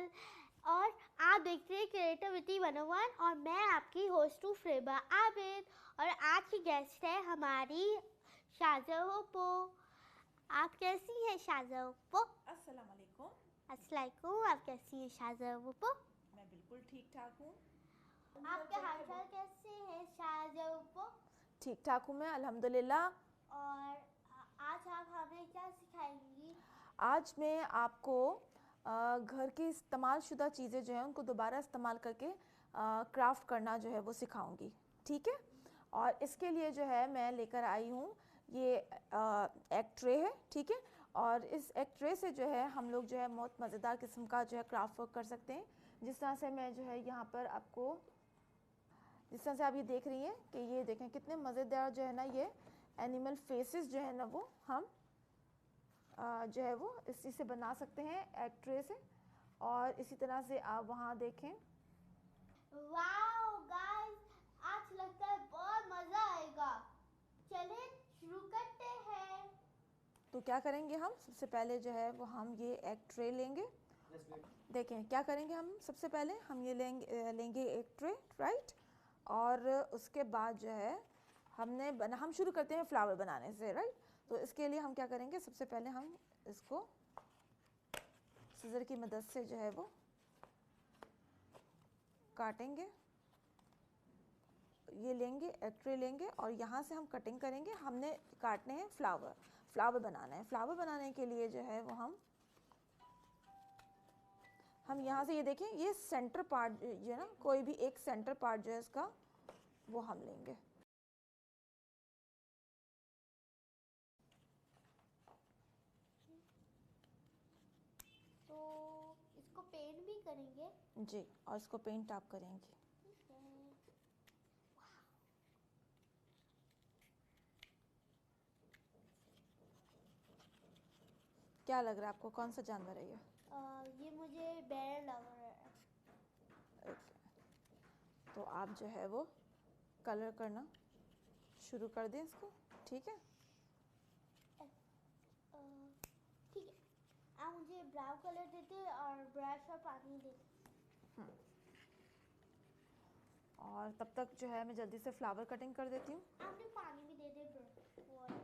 Channel और आप देखते हैं क्रिएटिविटी 101 और मैं आपकी होस्ट हूँ फ्रेबा आबिद और आज की गेस्ट है हमारी शाज़ोपो। आप कैसी हैं शाज़ोपो? अस्सलाम वालेकुम। अस्सलामुअलैकुम। आप कैसी हैं शाज़ोपो? मैं बिल्कुल ठीक ठाक हूँ। आपके हालचाल कैसे हैं शाज़ोपो? ठीक ठाक हूँ मैं, अल्हम्दुलिल्लाह। और आज आप हमें क्या सिखाएंगी? आज मैं आपको घर की इस्तेमाल शुदा चीज़ें जो हैं उनको दोबारा इस्तेमाल करके क्राफ्ट करना जो है वो सिखाऊंगी, ठीक है। और इसके लिए जो है मैं लेकर आई हूँ ये एग ट्रे है, ठीक है। और इस एग ट्रे से जो है हम लोग जो है बहुत मज़ेदार किस्म का जो है क्राफ्ट वर्क कर सकते हैं। जिस तरह से मैं जो है यहाँ पर आपको, जिस तरह से आप ये देख रही हैं कि ये देखें कितने मज़ेदार जो है ना ये एनिमल फेसेस जो है ना वो हम जो है वो इसी से बना सकते हैं एग ट्रे से। और इसी तरह से आप वहाँ देखें। वाओ गाइस, आज लगता है बहुत मजा आएगा। चलिए शुरू करते हैं। तो क्या करेंगे हम सबसे पहले जो है वो हम ये एग ट्रे लेंगे। देखें क्या करेंगे हम सबसे पहले हम ये लेंगे एग ट्रे, राइट। और उसके बाद जो है हम शुरू करते हैं फ्लावर बनाने से, राइट। तो इसके लिए हम क्या करेंगे, सबसे पहले हम इसको सीजर की मदद से जो है वो काटेंगे। ये लेंगे एग ट्रे लेंगे और यहाँ से हम कटिंग करेंगे। हमने काटने हैं फ्लावर बनाना है। फ्लावर बनाने के लिए जो है वो हम यहाँ से ये देखें ये सेंटर पार्ट जो है ना, कोई भी एक सेंटर पार्ट जो है इसका वो हम लेंगे। तो इसको पेंट भी करेंगे जी, और इसको पेंट आप करेंगे। क्या लग रहा है आपको, कौन सा जानवर है ये मुझे बैर लग रहा है। तो आप जो है वो कलर करना शुरू कर दें इसको, ठीक है। ठीक है, आप मुझे ब्राउन कलर देते और ब्रश और पानी देते। और तब तक जो है मैं जल्दी से फ्लावर कटिंग कर देती हूँ। आपने पानी भी दे दे ब्रश।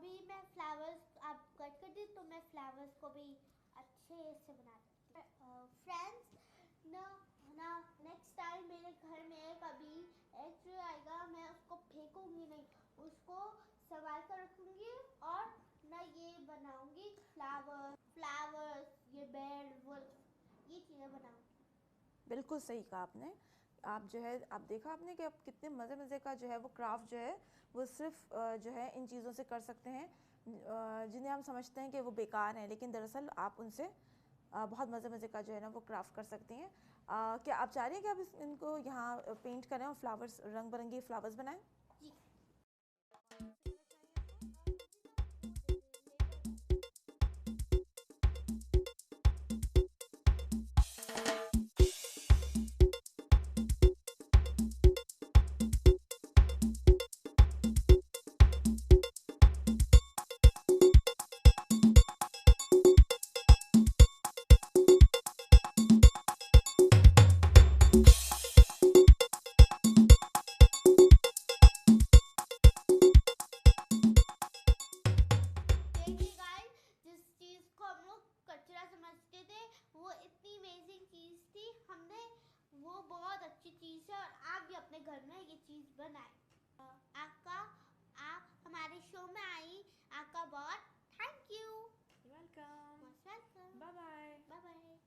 अभी मैं फ्लावर्स आप कट कर दी तो मैं फ्लावर्स को भी अच्छे से बना देती हूँ। फ्रेंड्स ना ना नेक्स्ट टाइम मेरे घर में कभी एग ट्रे आएगा, मैं उसको फेंकूंगी नहीं, उसको संभाल कर रखूंगी और ना ये बनाऊंगी फ्लावर्स ये बेड ये चीज़ें बनाऊंगी। बिल्कुल सही कहा आपने। आप जो है आप देखा आपने कि आप कितने मज़े मज़े का जो है वो क्राफ्ट जो है वो सिर्फ जो है इन चीज़ों से कर सकते हैं जिन्हें हम समझते हैं कि वो बेकार हैं, लेकिन दरअसल आप उनसे बहुत मज़े मज़े का जो है ना वो क्राफ्ट कर सकती हैं। क्या आप चाह रही हैं कि आप इनको यहाँ पेंट करें और फ्लावर्स रंग बिरंगे फ्लावर्स बनाएं? जी। देखिए गाइस, जिस चीज़ को हम लोग कचरा समझते थे वो इतनी अमेजिंग चीज़ थी, हमने वो बहुत अच्छी चीज़ है और आप भी अपने घर में ये चीज़ बनाएं। आपका आप हमारे शो में आई, आपका बहुत thank you. Welcome. Welcome. Bye bye. Bye bye.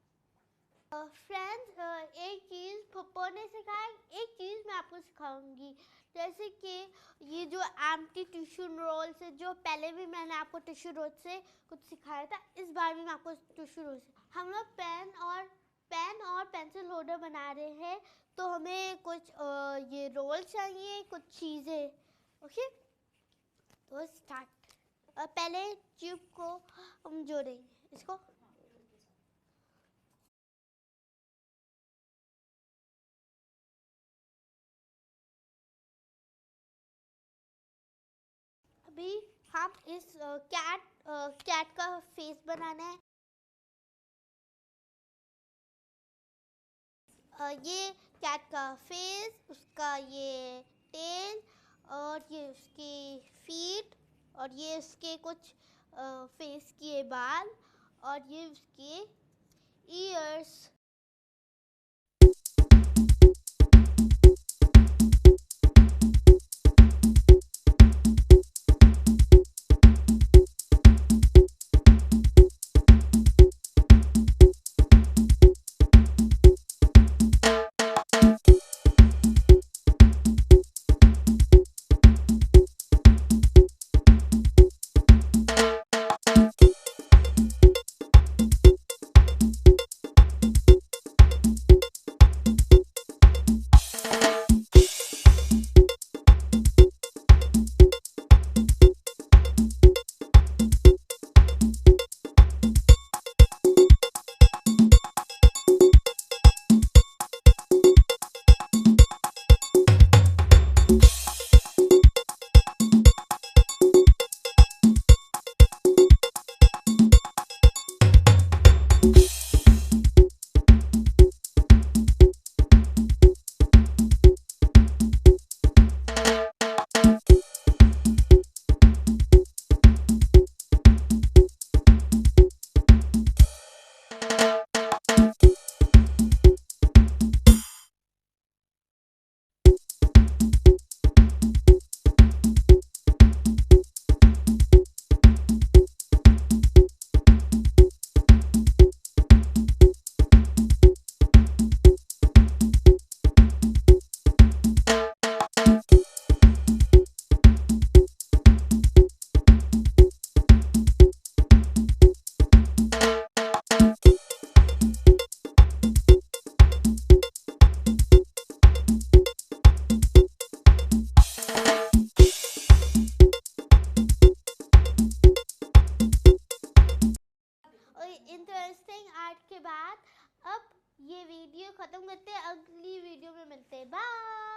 Friends एक चीज़ पप्पो ने सिखाया, एक चीज़ मैं आपको सिखाऊंगी, जैसे कि ये जो एम्प्टी टिश्यू रोल से, जो पहले भी मैंने आपको टिश्यू रोल से कुछ सिखाया था, इस बार भी मैं आपको टिश्यू रोल से हम लोग पेन और पेंसिल होल्डर बना रहे हैं, तो हमें कुछ ये रोल चाहिए, कुछ चीज़ें। ओके तो स्टार्ट। पहले ट्यूब को हम जोड़ेंगे इसको। अभी हम इस कैट का फेस बनाना है। ये कैट का फेस, उसका ये टेल और ये उसकी फीट और ये उसके कुछ फेस के बाल और ये उसके ईयर्स। इंटरेस्टिंग आर्ट के बाद अब ये वीडियो खत्म करते हैं, अगली वीडियो में मिलते हैं। बाय।